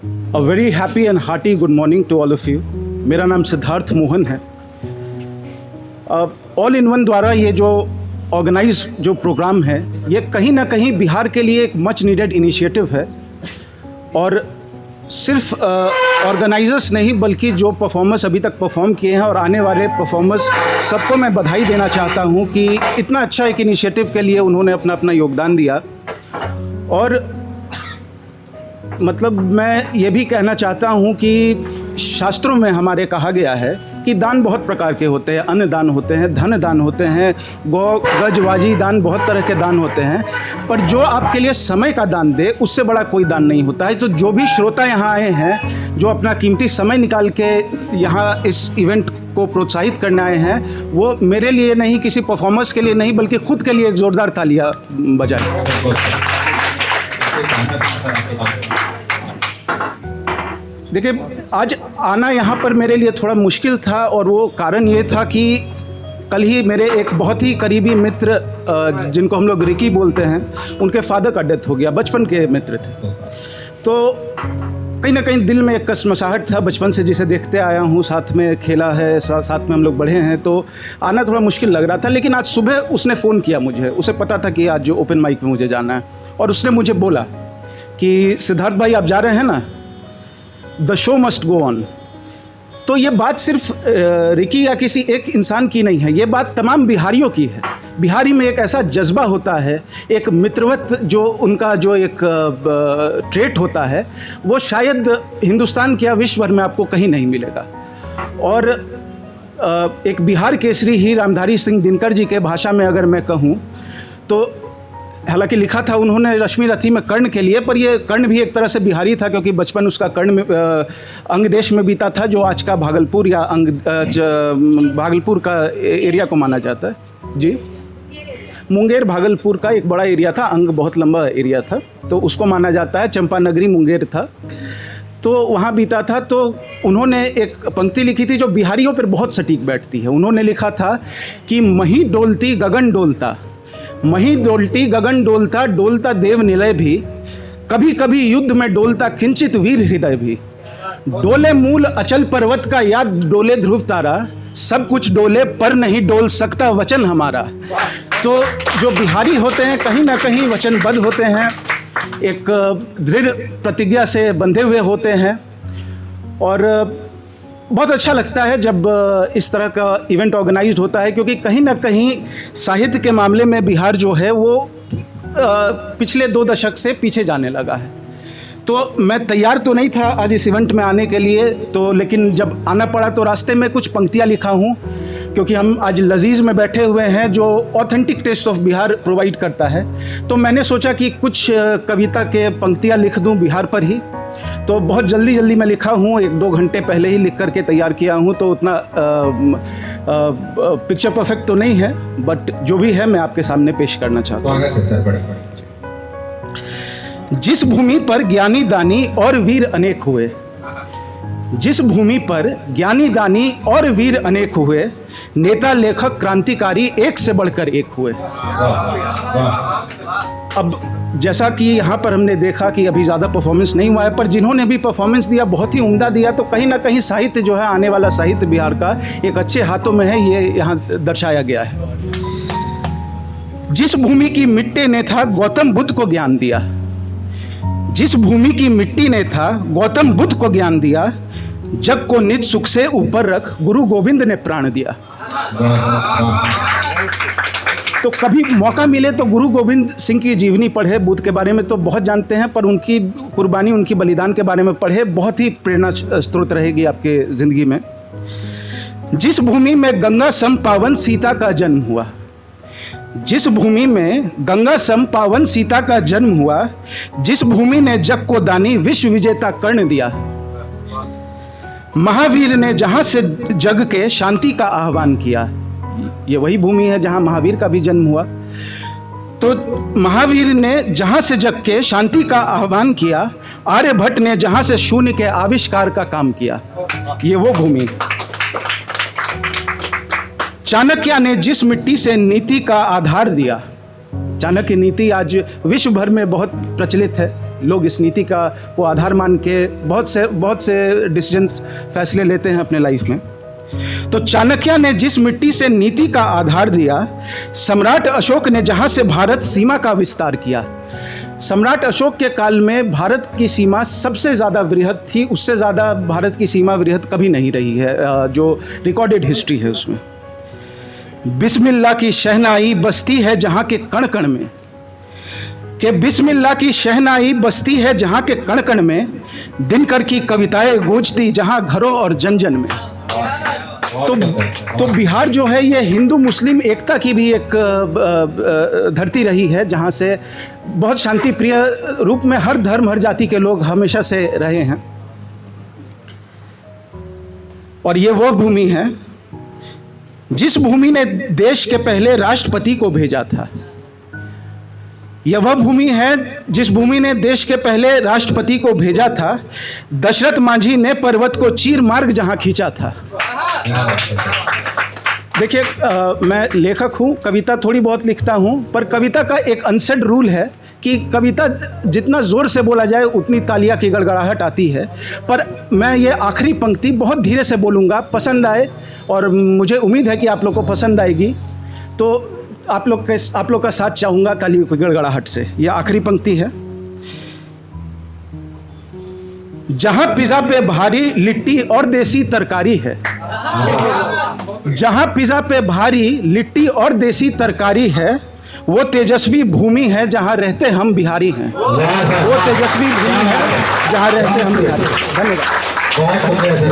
A very happy and hearty good morning to all of you. मेरा नाम सिद्धार्थ मोहन है। All in one द्वारा ये जो ऑर्गेनाइज जो प्रोग्राम है, ये कहीं ना कहीं बिहार के लिए एक मच नीडेड इनिशिएटिव है। और सिर्फ ऑर्गेनाइजर्स नहीं बल्कि जो परफॉर्मर्स अभी तक परफॉर्म किए हैं और आने वाले परफॉर्मर्स, सबको मैं बधाई देना चाहता हूँ कि इतना अच्छा एक इनिशिएटिव के लिए उन्होंने अपना अपना योगदान दिया। और मतलब मैं ये भी कहना चाहता हूँ कि शास्त्रों में हमारे कहा गया है कि दान बहुत प्रकार के होते हैं, अन्न दान होते हैं, धन दान होते हैं, गौ गजवाजी दान, बहुत तरह के दान होते हैं। पर जो आपके लिए समय का दान दे, उससे बड़ा कोई दान नहीं होता है। तो जो भी श्रोता यहाँ आए हैं, जो अपना कीमती समय निकाल के यहाँ इस इवेंट को प्रोत्साहित करने आए हैं, वो मेरे लिए नहीं, किसी परफॉर्मर्स के लिए नहीं, बल्कि खुद के लिए एक ज़ोरदार तालियाँ बजाएं। देखिए, आज आना यहाँ पर मेरे लिए थोड़ा मुश्किल था और वो कारण ये था कि कल ही मेरे एक बहुत ही करीबी मित्र, जिनको हम लोग रिकी बोलते हैं, उनके फादर का डेथ हो गया। बचपन के मित्र थे, तो कहीं ना कहीं दिल में एक कसमसाहट था। बचपन से जिसे देखते आया हूँ, साथ में खेला है, साथ में हम लोग बढ़े हैं, तो आना थोड़ा मुश्किल लग रहा था। लेकिन आज सुबह उसने फ़ोन किया मुझे, उसे पता था कि आज जो ओपन माइक में मुझे जाना है, और उसने मुझे बोला कि सिद्धार्थ भाई आप जा रहे हैं ना, the show must go on. तो ये बात सिर्फ रिकी या किसी एक इंसान की नहीं है, ये बात तमाम बिहारियों की है। बिहारी में एक ऐसा जज्बा होता है, एक मित्रवत जो उनका जो एक ट्रेट होता है, वो शायद हिंदुस्तान के या विश्व भर में आपको कहीं नहीं मिलेगा। और एक बिहार केसरी ही रामधारी सिंह दिनकर जी के भाषा में अगर मैं कहूँ तो, हालांकि लिखा था उन्होंने रश्मि रथी में कर्ण के लिए, पर ये कर्ण भी एक तरह से बिहारी था, क्योंकि बचपन उसका कर्ण में अंग देश में बीता था, जो आज का भागलपुर या भागलपुर का एरिया को माना जाता है। जी, मुंगेर भागलपुर का एक बड़ा एरिया था, अंग बहुत लंबा एरिया था, तो उसको माना जाता है। चंपानगरी मुंगेर था, तो वहाँ बीता था। तो उन्होंने एक पंक्ति लिखी थी जो बिहारियों पर बहुत सटीक बैठती है। उन्होंने लिखा था कि मही डोलती गगन डोलता, मही डोलती गगन डोलता, डोलता देव निलय भी, कभी कभी युद्ध में डोलता किंचित वीर हृदय भी, डोले मूल अचल पर्वत का याद डोले ध्रुव तारा, सब कुछ डोले पर नहीं डोल सकता वचन हमारा। तो जो बिहारी होते हैं कहीं ना कहीं वचनबद्ध होते हैं, एक दृढ़ प्रतिज्ञा से बंधे हुए होते हैं। और बहुत अच्छा लगता है जब इस तरह का इवेंट ऑर्गेनाइज्ड होता है, क्योंकि कहीं ना कहीं साहित्य के मामले में बिहार जो है वो पिछले 2 दशक से पीछे जाने लगा है। तो मैं तैयार तो नहीं था आज इस इवेंट में आने के लिए, तो लेकिन जब आना पड़ा तो रास्ते में कुछ पंक्तियाँ लिखा हूँ, क्योंकि हम आज लजीज में बैठे हुए हैं जो authentic taste of Bihar provide करता है। तो मैंने सोचा कि कुछ कविता के पंक्तियाँ लिख दूँ बिहार पर ही। तो बहुत जल्दी मैं लिखा हूँ, 1-2 घंटे पहले ही लिख करके तैयार किया हूँ। तो उतना पिक्चर परफेक्ट तो नहीं है, बट जो भी है मैं आपके सामने पेश करना चाहता हूँ। जिस भूमि पर ज्ञानी दानी और वीर अनेक हुए, जिस भूमि पर ज्ञानी दानी और वीर अनेक हुए, नेता लेखक क्रांतिकारी एक से बढ़कर एक हुए। अब जैसा कि यहाँ पर हमने देखा कि अभी ज़्यादा परफॉर्मेंस नहीं हुआ है, पर जिन्होंने भी परफॉर्मेंस दिया बहुत ही उम्दा दिया। तो कहीं ना कहीं साहित्य जो है, आने वाला साहित्य बिहार का एक अच्छे हाथों में है, ये यहाँ दर्शाया गया है। जिस भूमि की मिट्टी ने था गौतम बुद्ध को ज्ञान दिया, जिस भूमि की मिट्टी ने था गौतम बुद्ध को ज्ञान दिया, जग को निज सुख से ऊपर रख गुरु गोविंद ने प्राण दिया। तो कभी मौका मिले तो गुरु गोविंद सिंह की जीवनी पढ़े। बुद्ध के बारे में तो बहुत जानते हैं, पर उनकी कुर्बानी, उनकी बलिदान के बारे में पढ़े, बहुत ही प्रेरणा स्रोत रहेगी आपके ज़िंदगी में। जिस भूमि में गंगा सम पावन सीता का जन्म हुआ, जिस भूमि में गंगा सम पावन सीता का जन्म हुआ, जिस भूमि ने जग को दानी विश्व विजेता कर्ण दिया, महावीर ने जहां से जग के शांति का आह्वान किया। ये वही भूमि है जहां महावीर का भी जन्म हुआ। तो महावीर ने जहां से जग के शांति का आह्वान किया, आर्यभट्ट ने जहां से शून्य के आविष्कार का काम किया, ये वो भूमि। चाणक्य ने जिस मिट्टी से नीति का आधार दिया, चाणक्य नीति आज विश्व भर में बहुत प्रचलित है, लोग इस नीति का को आधार मान के बहुत से डिसीजंस, फैसले लेते हैं अपने लाइफ में। तो चाणक्य ने जिस मिट्टी से नीति का आधार दिया, सम्राट अशोक ने जहां से भारत सीमा का विस्तार किया। सम्राट अशोक के काल में भारत की सीमा सबसे ज़्यादा वृहद थी, उससे ज़्यादा भारत की सीमा वृहद कभी नहीं रही है, जो रिकॉर्डेड हिस्ट्री है उसमें। बिस्मिल्लाह की शहनाई बसती है जहाँ के कण कण में, कि बिस्मिल्लाह की शहनाई बसती है जहाँ के कण कण में, दिनकर की कविताएं गूंजती जहाँ घरों और जन जन में। तो बिहार जो है ये हिंदू मुस्लिम एकता की भी एक धरती रही है, जहाँ से बहुत शांति प्रिय रूप में हर धर्म हर जाति के लोग हमेशा से रहे हैं। और ये वो भूमि है जिस भूमि ने देश के पहले राष्ट्रपति को भेजा था। यह वह भूमि है जिस भूमि ने देश के पहले राष्ट्रपति को भेजा था। दशरथ मांझी ने पर्वत को चीर मार्ग जहां खींचा था। देखिए, मैं लेखक हूँ, कविता थोड़ी बहुत लिखता हूँ, पर कविता का एक अनसेड रूल है कि कविता जितना ज़ोर से बोला जाए उतनी तालियां की गड़गड़ाहट आती है। पर मैं ये आखिरी पंक्ति बहुत धीरे से बोलूँगा, पसंद आए, और मुझे उम्मीद है कि आप लोग को पसंद आएगी। तो आप लोग का साथ चाहूँगा तालियों की गड़गड़ाहट से। यह आखिरी पंक्ति है। जहाँ पिज़्ज़ा पे भारी लिट्टी और देसी तरकारी है, जहाँ पिज़्ज़ा पे भारी लिट्टी और देसी तरकारी है, वो तेजस्वी भूमि है जहाँ रहते हम बिहारी हैं। वो तेजस्वी भूमि है जहाँ रहते हम बिहारी हैं। धन्यवाद।